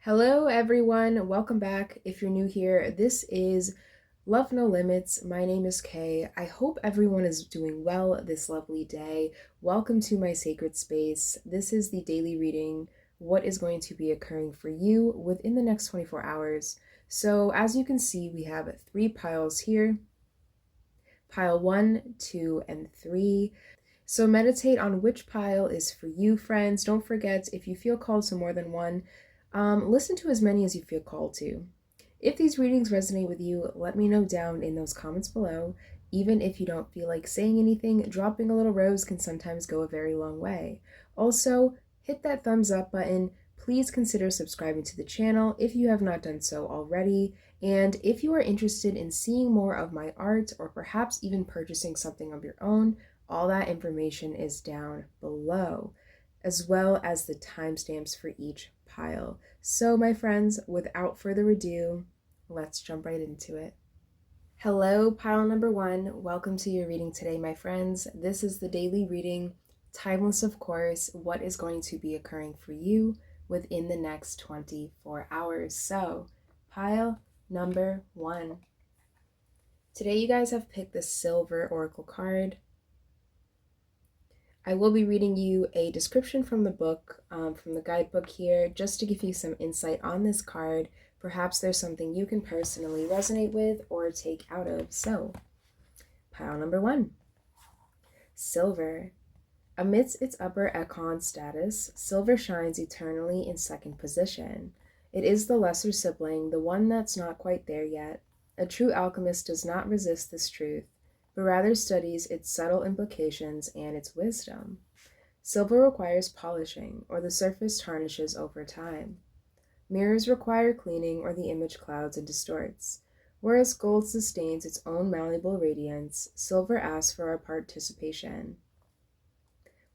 Hello, everyone. Welcome back. If you're new here, this is Love No Limits. My name is Kay. I hope everyone is doing well this lovely day. Welcome to my sacred space. This is the daily reading, what is going to be occurring for you within the next 24 hours. So, as you can see, we have 3 piles here, pile 1, 2, and 3. So meditate on which pile is for you, friends. Don't forget, if you feel called to more than one, listen to as many as you feel called to. If these readings resonate with you, let me know down in those comments below. Even if you don't feel like saying anything, dropping a little rose can sometimes go a very long way. Also, hit that thumbs up button. Please consider subscribing to the channel if you have not done so already. And if you are interested in seeing more of my art or perhaps even purchasing something of your own, all that information is down below, as well as the timestamps for each pile. So, my friends, without further ado, let's jump right into it. Hello, pile number 1. Welcome to your reading today, my friends. This is the daily reading, timeless, of course, what is going to be occurring for you within the next 24 hours. So, pile number 1. Today, you guys have picked the Silver Oracle card. I will be reading you a description from the book, from the guidebook here, just to give you some insight on this card. Perhaps there's something you can personally resonate with or take out of. So, pile number 1. Silver. Amidst its upper econ status, silver shines eternally in second position. It is the lesser sibling, the one that's not quite there yet. A true alchemist does not resist this truth, but rather studies its subtle implications and its wisdom. Silver requires polishing, or the surface tarnishes over time. Mirrors require cleaning, or the image clouds and distorts. Whereas gold sustains its own malleable radiance, silver asks for our participation.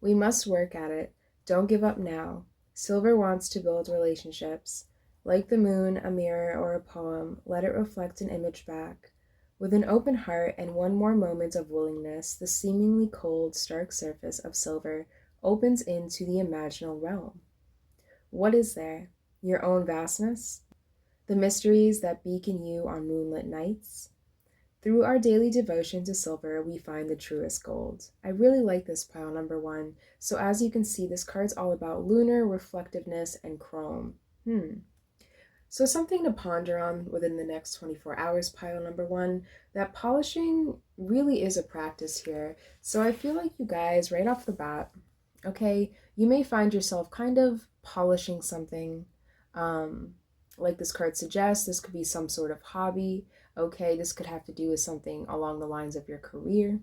We must work at it. Don't give up now. Silver wants to build relationships. Like the moon, a mirror, or a poem, let it reflect an image back. With an open heart and one more moment of willingness, the seemingly cold, stark surface of silver opens into the imaginal realm. What is there? Your own vastness? The mysteries that beacon you on moonlit nights? Through our daily devotion to silver, we find the truest gold. I really like this pile number 1. So as you can see, this card's all about lunar, reflectiveness, and chrome. So something to ponder on within the next 24 hours, pile number 1, that polishing really is a practice here. So I feel like you guys, right off the bat, okay, you may find yourself kind of polishing something. Like this card suggests, this could be some sort of hobby. Okay, this could have to do with something along the lines of your career.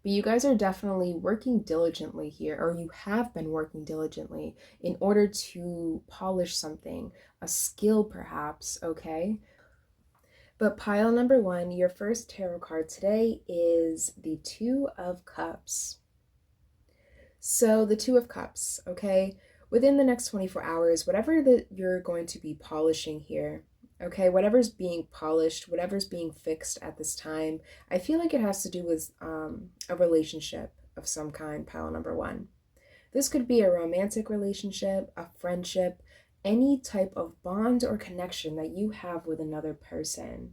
But you guys are definitely working diligently here, or you have been working diligently in order to polish something, a skill perhaps, okay? But pile number 1, your first tarot card today is the Two of Cups. So the Two of Cups, okay? Within the next 24 hours, whatever that you're going to be polishing here, okay, whatever's being polished, whatever's being fixed at this time, I feel like it has to do with a relationship of some kind, pile number 1. This could be a romantic relationship, a friendship, any type of bond or connection that you have with another person.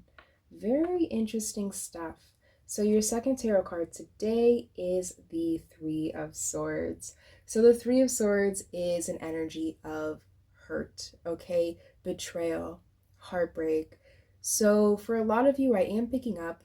Very interesting stuff. So your second tarot card today is the Three of Swords. So the Three of Swords is an energy of hurt, okay, betrayal, heartbreak. So for a lot of you, I am picking up,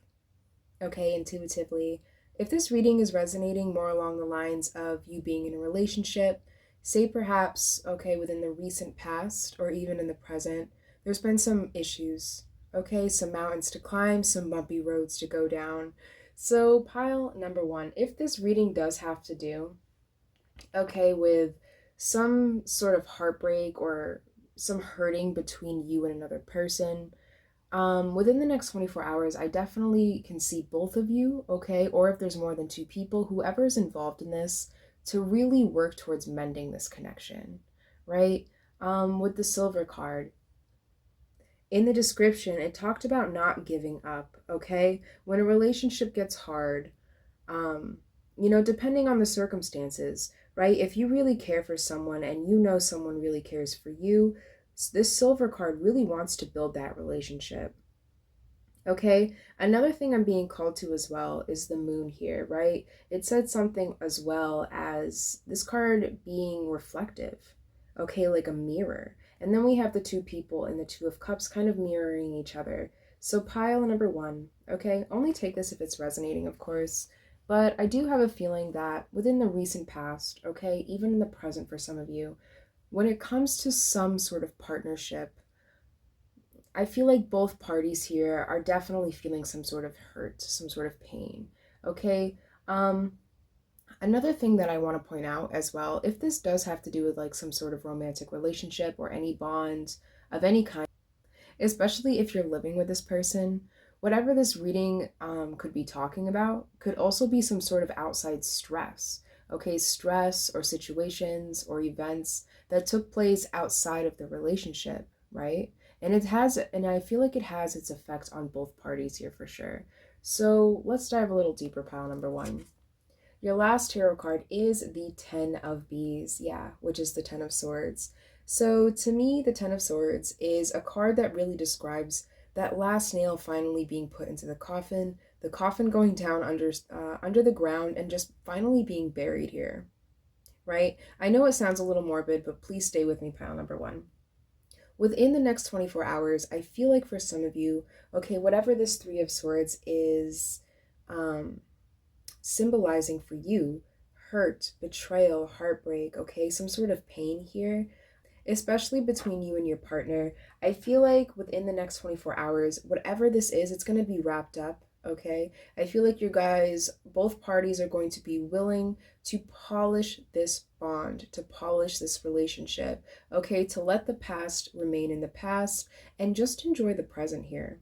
okay, intuitively, if this reading is resonating more along the lines of you being in a relationship, say perhaps, okay, within the recent past or even in the present, there's been some issues, okay, some mountains to climb, some bumpy roads to go down. So pile number 1, if this reading does have to do, okay, with some sort of heartbreak or some hurting between you and another person, within the next 24 hours, I definitely can see both of you, okay, or if there's more than 2 people, whoever is involved in this, to really work towards mending this connection, right? With the Silver card, in the description, it talked about not giving up, okay? When a relationship gets hard, depending on the circumstances, right? If you really care for someone and you know someone really cares for you, This silver card really wants to build that relationship. Okay, another thing I'm being called to as well is the moon here, right? It said something as well as this card being reflective, okay, like a mirror. And then we have the two people and the Two of Cups kind of mirroring each other. So pile number one, okay, only take this if it's resonating, of course. But I do have a feeling that within the recent past, okay, even in the present for some of you, when it comes to some sort of partnership, I feel like both parties here are definitely feeling some sort of hurt, some sort of pain. Okay. Um, Another thing that I want to point out as well, if this does have to do with like some sort of romantic relationship or any bond of any kind, especially if you're living with this person, whatever this reading could be talking about could also be some sort of outside stress. Okay, stress or situations or events that took place outside of the relationship, right? And I feel like it has its effect on both parties here for sure. So let's dive a little deeper, pile number one. Your last tarot card is the Ten of Bees, yeah, which is the Ten of Swords. So to me, the Ten of Swords is a card that really describes that last nail finally being put into the coffin going down under the ground and just finally being buried here, right? I know it sounds a little morbid, but please stay with me, pile number one. Within the next 24 hours, I feel like for some of you, okay, whatever this Three of Swords is, um, symbolizing for you, hurt, betrayal, heartbreak, okay, some sort of pain here, especially between you and your partner. I feel like within the next 24 hours, whatever this is, it's going to be wrapped up. Okay, I feel like you guys, both parties, are going to be willing to polish this bond, to polish this relationship, okay, to let the past remain in the past and just enjoy the present here.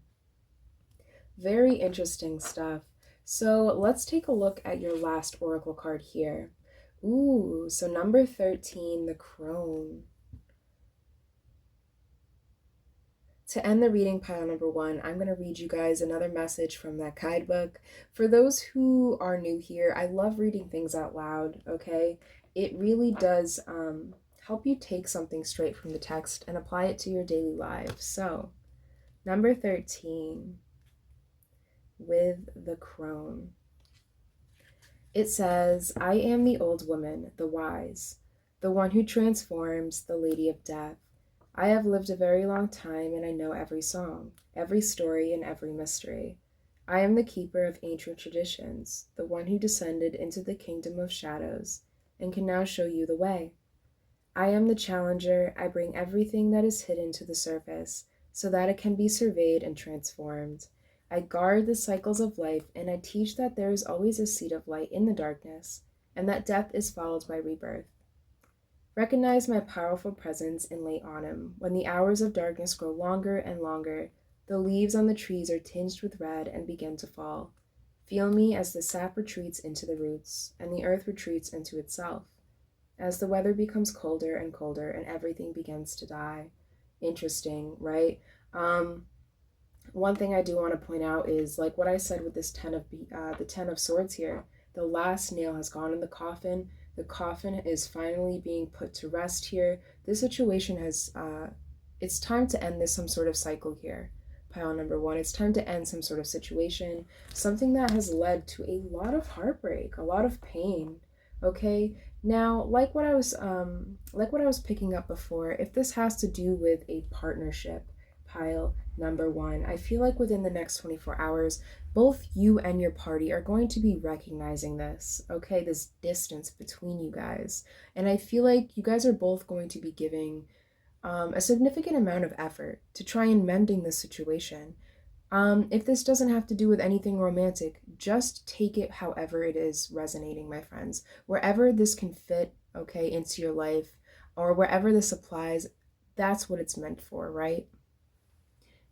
Very interesting stuff. So let's take a look at your last oracle card here. Ooh, so number 13, the crone. To end the reading, pile number one, I'm going to read you guys another message from that guidebook. For those who are new here, I love reading things out loud, okay? It really does help you take something straight from the text and apply it to your daily lives. So, number 13, with the crone. It says, I am the old woman, the wise, the one who transforms, the lady of death. I have lived a very long time, and I know every song, every story, and every mystery. I am the keeper of ancient traditions, the one who descended into the kingdom of shadows, and can now show you the way. I am the challenger. I bring everything that is hidden to the surface, so that it can be surveyed and transformed. I guard the cycles of life, and I teach that there is always a seed of light in the darkness, and that death is followed by rebirth. Recognize my powerful presence in late autumn, when the hours of darkness grow longer and longer, the leaves on the trees are tinged with red and begin to fall. Feel me as the sap retreats into the roots, and the earth retreats into itself. As the weather becomes colder and colder and everything begins to die. Interesting, right? One thing I do want to point out is like what I said with this the 10 of Swords here. The last nail has gone in the coffin. The coffin is finally being put to rest here. This situation has, it's time to end some sort of cycle here. Pile number one, it's time to end some sort of situation, something that has led to a lot of heartbreak, a lot of pain. Okay, now like what I was picking up before, if this has to do with a partnership, pile number one, I feel like within the next 24 hours, both you and your party are going to be recognizing this, okay, this distance between you guys. And I feel like you guys are both going to be giving a significant amount of effort to try and mending this situation. If this doesn't have to do with anything romantic, just take it however it is resonating, my friends. Wherever this can fit, okay, into your life, or wherever this applies, that's what it's meant for, right?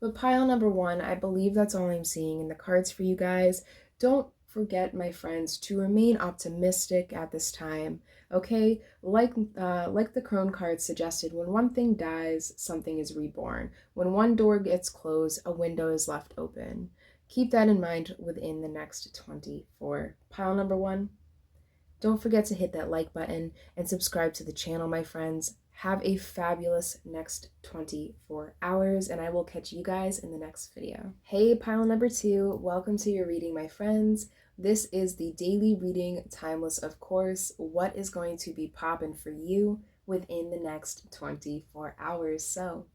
But pile number one, I believe that's all I'm seeing in the cards for you guys. Don't forget, my friends, to remain optimistic at this time. Okay, like the crone card suggested, when one thing dies, something is reborn. When one door gets closed, a window is left open. Keep that in mind within the next 24. Pile number one, don't forget to hit that like button and subscribe to the channel, my friends. Have a fabulous next 24 hours, and I will catch you guys in the next video. Hey, pile number 2, welcome to your reading, my friends. This is the daily reading, timeless of course. What is going to be popping for you within the next 24 hours? So,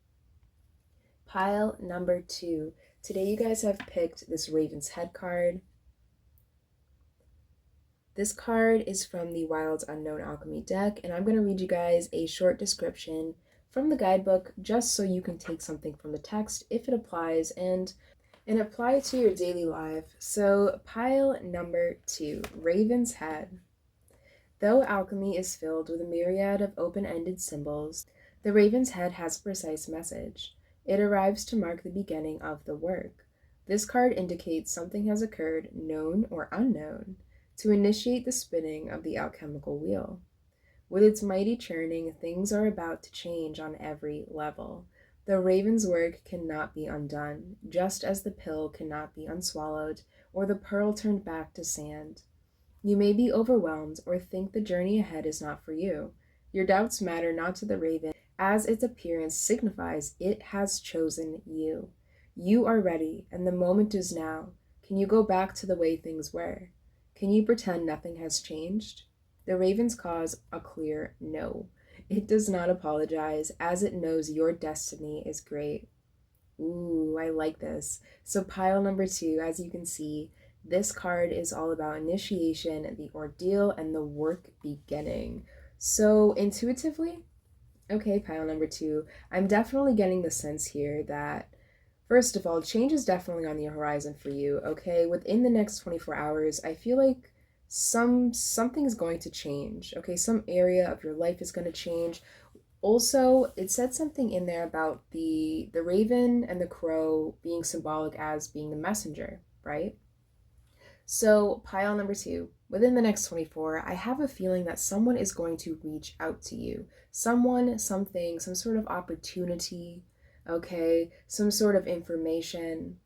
pile number 2. Today you guys have picked this Raven's Head card. This card is from the Wild Unknown Alchemy deck, and I'm going to read you guys a short description from the guidebook just so you can take something from the text if it applies and apply it to your daily life. So, pile number 2, Raven's Head. Though alchemy is filled with a myriad of open-ended symbols, the Raven's Head has a precise message. It arrives to mark the beginning of the work. This card indicates something has occurred, known or unknown, to initiate the spinning of the alchemical wheel. With its mighty churning, things are about to change on every level. The Raven's work cannot be undone, just as the pill cannot be unswallowed, or the pearl turned back to sand. You may be overwhelmed or think the journey ahead is not for you. Your doubts matter not to the Raven, as its appearance signifies it has chosen you. You are ready, and the moment is now. Can you go back to the way things were? Can you pretend nothing has changed? The Raven's cause a clear no. It does not apologize, as it knows your destiny is great. Ooh, I like this. So pile number 2, as you can see, this card is all about initiation, the ordeal, and the work beginning. So intuitively, okay, pile number 2, I'm definitely getting the sense here that, first of all, change is definitely on the horizon for you, okay? Within the next 24 hours, I feel like something's going to change, okay? Some area of your life is going to change. Also, it said something in there about the raven and the crow being symbolic as being the messenger, right? So, pile number 2, within the next 24, I have a feeling that someone is going to reach out to you. Someone, something, some sort of opportunity, okay, some sort of information.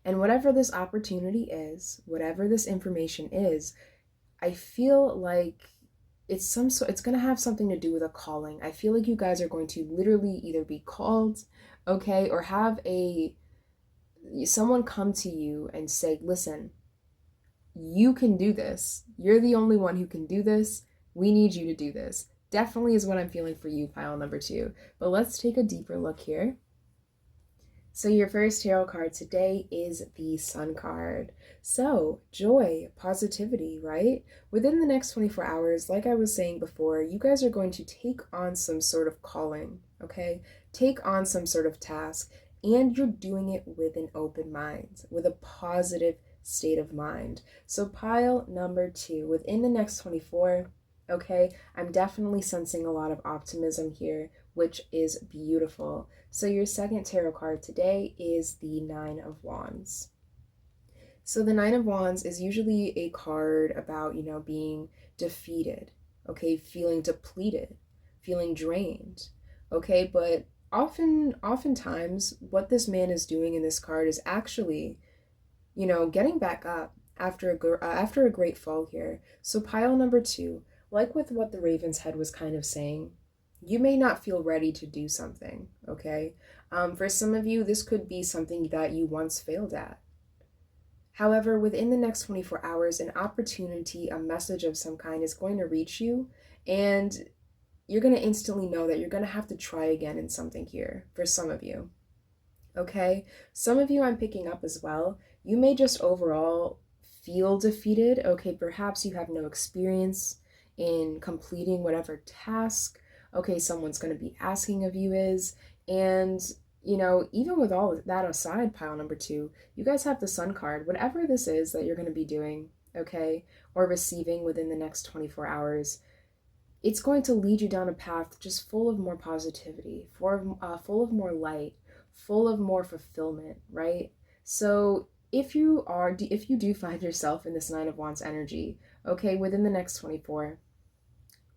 And whatever this opportunity is, whatever this information is, I feel like it's going to have something to do with a calling. I feel like you guys are going to literally either be called, okay, or have someone come to you and say, listen, you can do this. You're the only one who can do this. We need you to do this. Definitely is what I'm feeling for you, pile number 2. But let's take a deeper look here. So your first tarot card today is the Sun card. So joy, positivity, right? Within the next 24 hours, like I was saying before, you guys are going to take on some sort of calling, okay? Take on some sort of task, and you're doing it with an open mind, with a positive state of mind. So pile number 2, within the next 24, okay, I'm definitely sensing a lot of optimism here, which is beautiful. So your second tarot card today is the Nine of Wands. So the Nine of Wands is usually a card about, being defeated, okay, feeling depleted, feeling drained, okay, but oftentimes what this man is doing in this card is actually, getting back up after a great fall here. So pile number 2, like with what the Raven's Head was kind of saying, you may not feel ready to do something, okay? For some of you, this could be something that you once failed at. However, within the next 24 hours, an opportunity, a message of some kind is going to reach you, and you're going to instantly know that you're going to have to try again in something here, for some of you, okay? Some of you I'm picking up as well. You may just overall feel defeated, okay? Perhaps you have no experience in completing whatever task, okay, someone's going to be asking of you is, and even with all of that aside, pile number 2, you guys have the Sun card. Whatever this is that you're going to be doing, okay, or receiving within the next 24 hours, it's going to lead you down a path just full of more positivity, full of more light, full of more fulfillment, right? So if you do find yourself in this Nine of Wands energy, okay, within the next 24,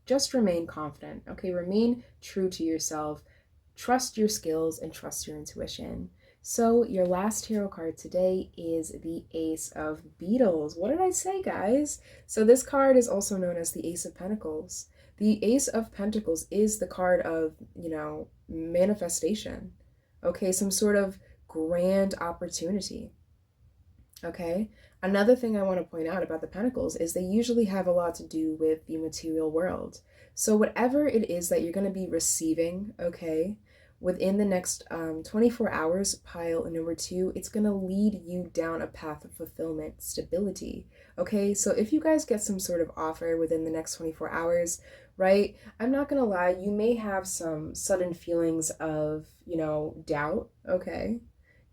just remain confident, okay? Remain true to yourself. Trust your skills and trust your intuition. So your last tarot card today is the Ace of Beetles. What did I say, guys? So this card is also known as the Ace of Pentacles. The Ace of Pentacles is the card of, manifestation. Okay, some sort of grand opportunity. Okay, another thing I want to point out about the Pentacles is they usually have a lot to do with the material world. So whatever it is that you're going to be receiving, okay, within the next 24 hours, pile number 2, it's going to lead you down a path of fulfillment, stability. Okay, so if you guys get some sort of offer within the next 24 hours, right, I'm not going to lie, you may have some sudden feelings of, doubt, okay?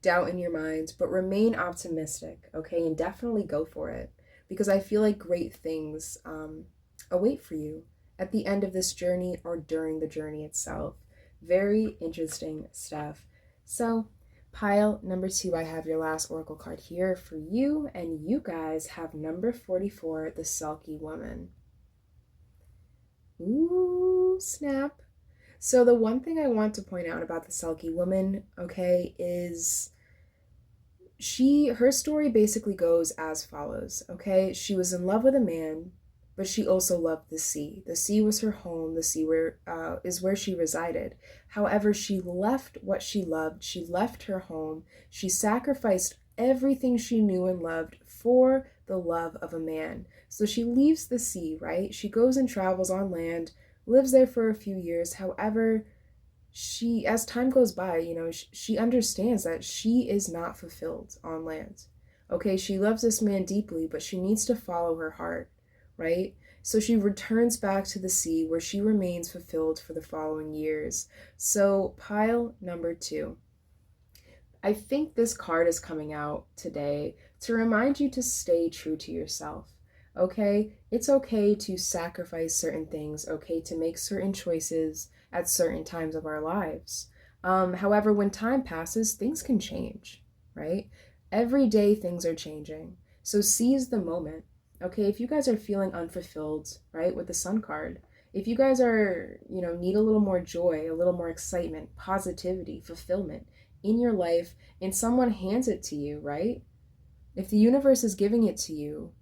Doubt in your mind, but remain optimistic, okay? And definitely go for it, because I feel like great things await for you at the end of this journey or during the journey itself. Very interesting stuff. So, pile number 2, I have your last oracle card here for you, and you guys have number 44, the Sulky Woman. Ooh, snap. So the one thing I want to point out about the Sulky Woman, okay, is her story basically goes as follows, okay? She was in love with a man, but she also loved the sea. The sea was her home. The sea is where she resided. However, she left what she loved. She left her home. She sacrificed everything she knew and loved for the love of a man. So she leaves the sea, right? She goes and travels on land, lives there for a few years. However, as time goes by, she understands that she is not fulfilled on land. Okay, she loves this man deeply, but she needs to follow her heart, right? So she returns back to the sea, where she remains fulfilled for the following years. So pile number 2. I think this card is coming out today to remind you to stay true to yourself. Okay? It's okay to sacrifice certain things, okay, to make certain choices at certain times of our lives. However, when time passes, things can change, right? Every day things are changing. So seize the moment. Okay, if you guys are feeling unfulfilled, right, with the Sun card, if you guys are, need a little more joy, a little more excitement, positivity, fulfillment in your life, and someone hands it to you, right? If the universe is giving it to you,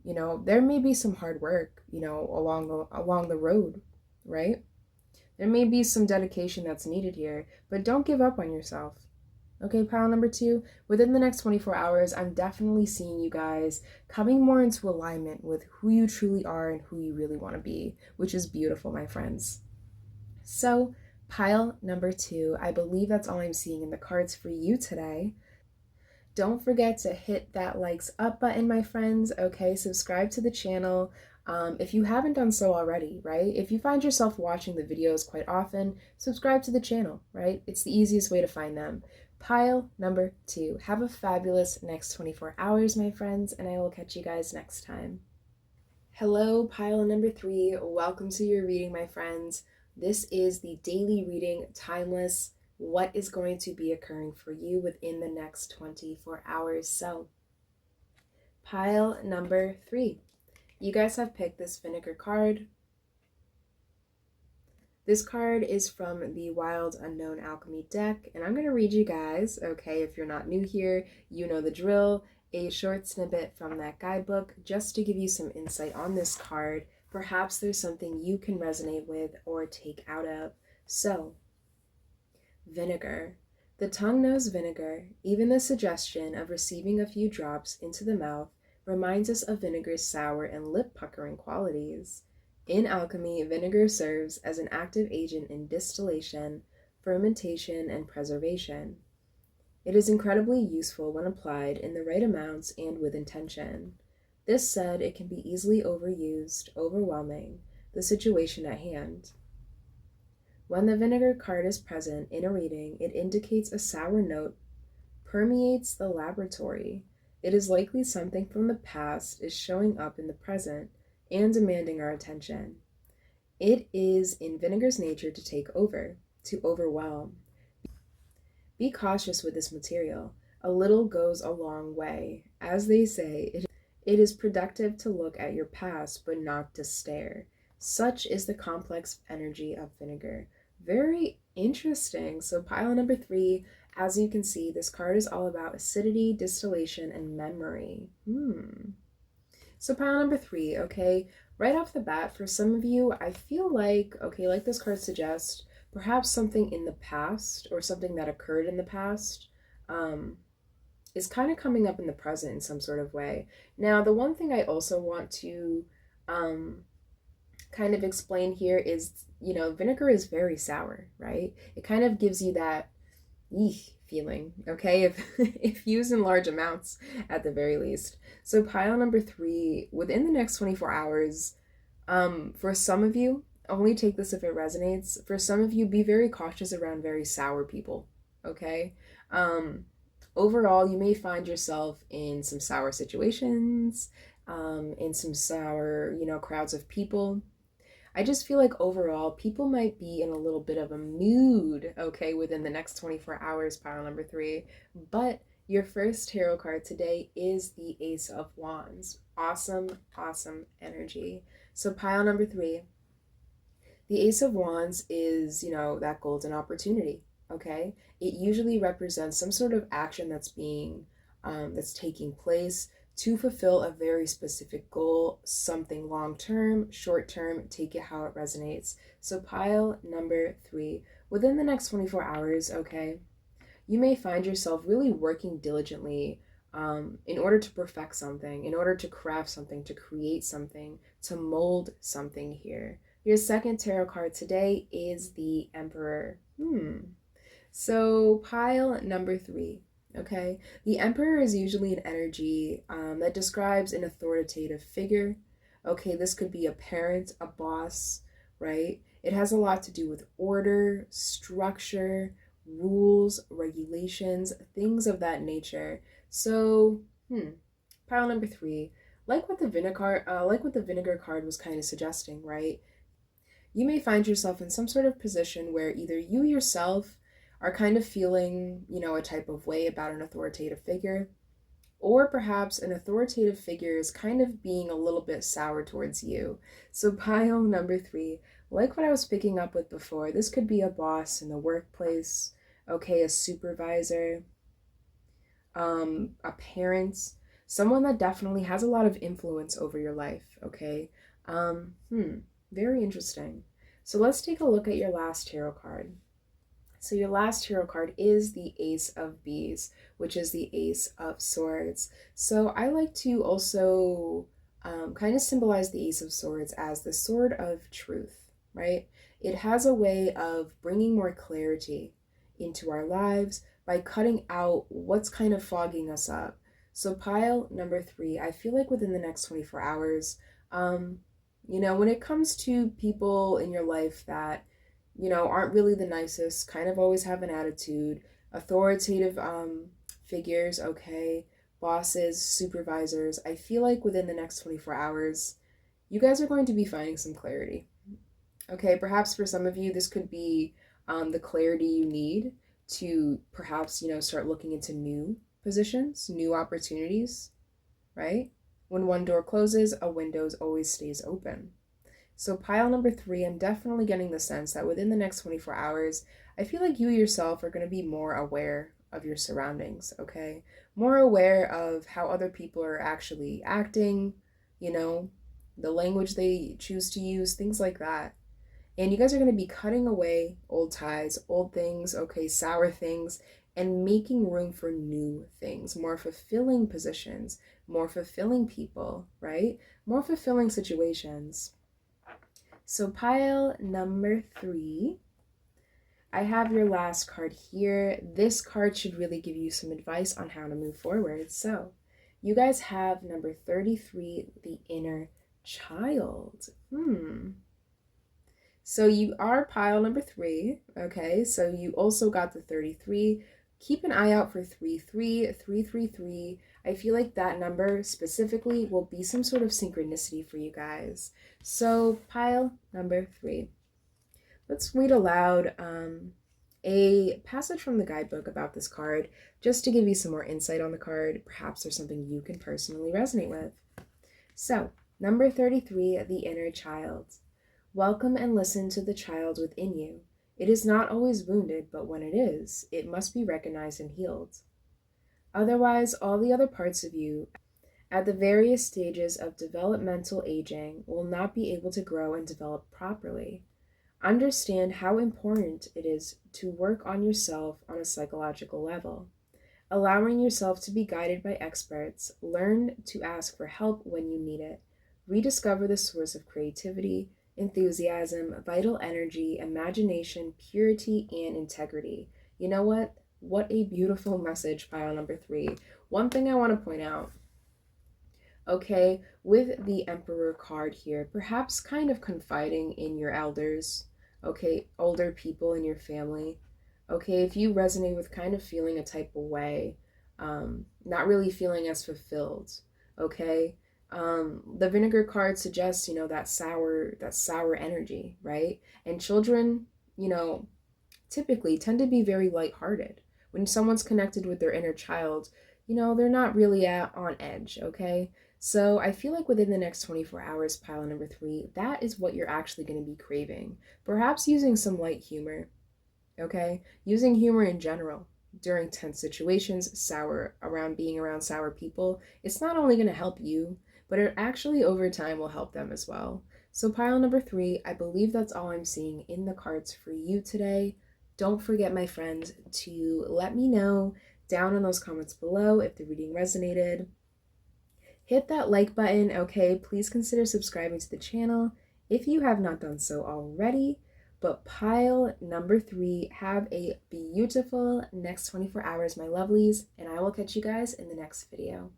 there may be some hard work, along the road, right? There may be some dedication that's needed here, but don't give up on yourself. Okay, pile number 2, within the next 24 hours, I'm definitely seeing you guys coming more into alignment with who you truly are and who you really want to be, which is beautiful, my friends. So, pile number 2, I believe that's all I'm seeing in the cards for you today. Don't forget to hit that likes up button, my friends. Okay, subscribe to the channel. If you haven't done so already, right? If you find yourself watching the videos quite often, subscribe to the channel, right? It's the easiest way to find them. Pile number 2. Have a fabulous next 24 hours, my friends, and I will catch you guys next time. Hello, pile number 3. Welcome to your reading, my friends. This is the daily reading, timeless. What is going to be occurring for you within the next 24 hours? So, pile number 3. You guys have picked this vinegar card. This card is from the Wild Unknown Alchemy deck, and I'm going to read you guys, okay, if you're not new here, you know the drill, a short snippet from that guidebook just to give you some insight on this card. Perhaps there's something you can resonate with or take out of. So, vinegar. The tongue knows vinegar. Even the suggestion of receiving a few drops into the mouth reminds us of vinegar's sour and lip-puckering qualities. In alchemy, vinegar serves as an active agent in distillation, fermentation, and preservation. It is incredibly useful when applied in the right amounts and with intention. This said, it can be easily overused, overwhelming the situation at hand. When the vinegar card is present in a reading, it indicates a sour note permeates the laboratory. It is likely something from the past is showing up in the present and demanding our attention. It is in vinegar's nature to take over, to overwhelm. Be cautious with this material. A little goes a long way. As they say, it is productive to look at your past, but not to stare. Such is the complex energy of vinegar. Very interesting. So pile number 3, as you can see, this card is all about acidity, distillation, and memory. So pile number 3, okay? right off the bat, for some of you, I feel like, okay, like this card suggests, perhaps something in the past or something that occurred in the past um, is kind of coming up in the present in some sort of way. Now, the one thing I also want to um, kind of explain here is, vinegar is very sour, right? It kind of gives you that eek feeling, okay? If if used in large amounts at the very least. So pile number 3, within the next 24 hours, for some of you, only take this if it resonates. For some of you, be very cautious around very sour people, okay? Um, Overall, you may find yourself in some sour situations, in some sour, crowds of people. I just feel like overall, people might be in a little bit of a mood, okay, within the next 24 hours, pile number 3. But your first tarot card today is the Ace of Wands. Awesome, awesome energy. So, pile number 3, the Ace of Wands is, that golden opportunity, okay? It usually represents some sort of action that's taking place to fulfill a very specific goal, something long term, short term, take it how it resonates. So, pile number 3, within the next 24 hours, okay, you may find yourself really working diligently in order to perfect something, in order to craft something, to create something, to mold something here. Your second tarot card today is the Emperor. So, pile number 3, okay? The Emperor is usually an energy that describes an authoritative figure. Okay, this could be a parent, a boss, right? It has a lot to do with order, structure, rules, regulations, things of that nature. So, pile number 3, like what the vinegar card was kind of suggesting, right? You may find yourself in some sort of position where either you yourself are kind of feeling, a type of way about an authoritative figure, or perhaps an authoritative figure is kind of being a little bit sour towards you. So, pile number 3, like what I was picking up with before, this could be a boss in the workplace, okay, a supervisor, a parent, someone that definitely has a lot of influence over your life, okay? Um, hmm, Very interesting. So let's take a look at your last tarot card. So your last tarot card is the Ace of Bees, which is the Ace of Swords. So I like to also kind of symbolize the Ace of Swords as the sword of truth, right? It has a way of bringing more clarity into our lives by cutting out what's kind of fogging us up. So pile number 3, I feel like within the next 24 hours, when it comes to people in your life that aren't really the nicest, kind of always have an attitude, authoritative figures, okay, bosses, supervisors, I feel like within the next 24 hours, you guys are going to be finding some clarity. Okay, perhaps for some of you, this could be the clarity you need to perhaps, start looking into new positions, new opportunities, right? When one door closes, a window always stays open. So pile number 3, I'm definitely getting the sense that within the next 24 hours, I feel like you yourself are going to be more aware of your surroundings, okay? More aware of how other people are actually acting, the language they choose to use, things like that. And you guys are going to be cutting away old ties, old things, okay, sour things, and making room for new things, more fulfilling positions, more fulfilling people, right? More fulfilling situations. So pile number 3, I have your last card here. This card should really give you some advice on how to move forward. So you guys have number 33, the inner child. So you are pile number 3, okay? So you also got the 33. Keep an eye out for 33333. I feel like that number specifically will be some sort of synchronicity for you guys. So pile number 3. Let's read aloud a passage from the guidebook about this card, just to give you some more insight on the card. Perhaps there's something you can personally resonate with. So, number 33, the inner child. Welcome and listen to the child within you. It is not always wounded, but when it is, it must be recognized and healed. Otherwise, all the other parts of you, at the various stages of developmental aging will not be able to grow and develop properly. Understand how important it is to work on yourself on a psychological level. Allowing yourself to be guided by experts, learn to ask for help when you need it. Rediscover the source of creativity, enthusiasm, vital energy, imagination, purity, and integrity. You know what? What a beautiful message, pile number 3. One thing I want to point out, okay, with the Emperor card here, perhaps kind of confiding in your elders, okay, older people in your family, okay, if you resonate with kind of feeling a type of way, not really feeling as fulfilled, okay. The vinegar card suggests, that sour energy, right? And children, you know, typically tend to be very lighthearted. When someone's connected with their inner child, they're not really on edge, okay? So I feel like within the next 24 hours, pile number 3, that is what you're actually going to be craving. Perhaps using some light humor, okay? Using humor in general during tense situations, being around sour people, it's not only going to help you, but it actually over time will help them as well. So pile number 3, I believe that's all I'm seeing in the cards for you today. Don't forget, my friends, to let me know down in those comments below if the reading resonated. Hit that like button, okay? Please consider subscribing to the channel if you have not done so already. But pile number 3, have a beautiful next 24 hours, my lovelies, and I will catch you guys in the next video.